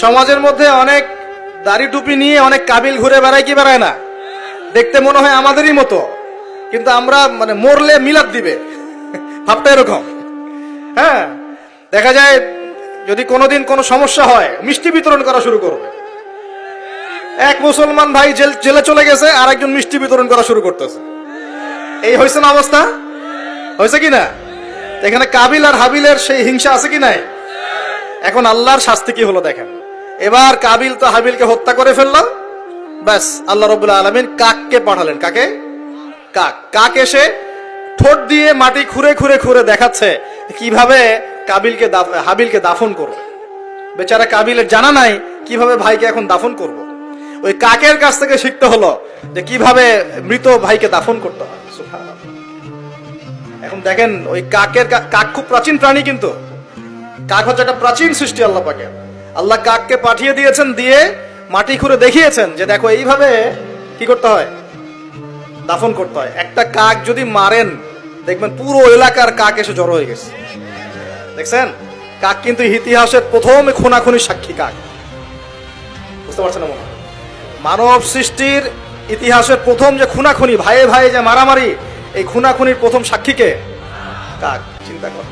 সমাজের মধ্যে অনেক দাড়ি টুপি নিয়ে অনেক কাবিল ঘুরে বেড়ায় কি বেড়ায় না, দেখতে মনে হয় আমাদেরই মতো, কিন্তু আমরা মানে মরলে মিলাদ দিবে ভাবটা এরকম। হ্যাঁ, দেখা যায় যদি কোনোদিন কোনো সমস্যা হয় মিষ্টি বিতরণ করা শুরু করবে। এক মুসলমান ভাই জেলে চলে গেছে, আর একজন মিষ্টি বিতরণ করা শুরু করতেছে। এই হয়েছে না অবস্থা, হয়েছে কি না? এখানে কাবিল আর হাবিলের সেই হিংসা আছে কি নাই? এখন আল্লাহর শাস্তি কি হলো দেখেন। এবার কাবিল তো হাবিলকে হত্যা করে ফেললো, ব্যাস আল্লাহ রাব্বুল আলামিন কাককে পাঠালেন। কাকে? কাক এসে ঠোঁট দিয়ে মাটি খুঁড়ে খুঁড়ে খুঁড়ে দেখাচ্ছে কিভাবে হাবিলকে দাফন করবে। বেচারা কাবিলের জানা নাই কিভাবে ভাইকে এখন দাফন করব। ওই কাকের কাছ থেকে শিখতে হলো যে কিভাবে মৃত ভাইকে দাফন করতে হয়। এখন দেখেন ওই কাক খুব প্রাচীন প্রাণী, কিন্তু কাক হচ্ছে একটা প্রাচীন সৃষ্টি আল্লাহ পাকের। আল্লাহ কাককে পাঠিয়ে দিয়েছেন, দিয়ে মাটি খুঁড়ে দেখিয়েছেন যে দেখো এইভাবে কি করতে হয়, দাফন করতে হয়। একটা কাক যদি মারেন দেখবেন পুরো এলাকার কাক এসে জড়ো হয়ে গেছে। দেখছেন, কাক কিন্তু ইতিহাসের প্রথম খুনাখুনি সাক্ষী কাক। বুঝতে পারছেন না? মানব সৃষ্টির ইতিহাসের প্রথম যে খুনাখুনি, ভাইয়ে ভাইয়ে যে মারামারি, এই খুনাখুনির প্রথম সাক্ষীকে কাক। চিন্তা কর।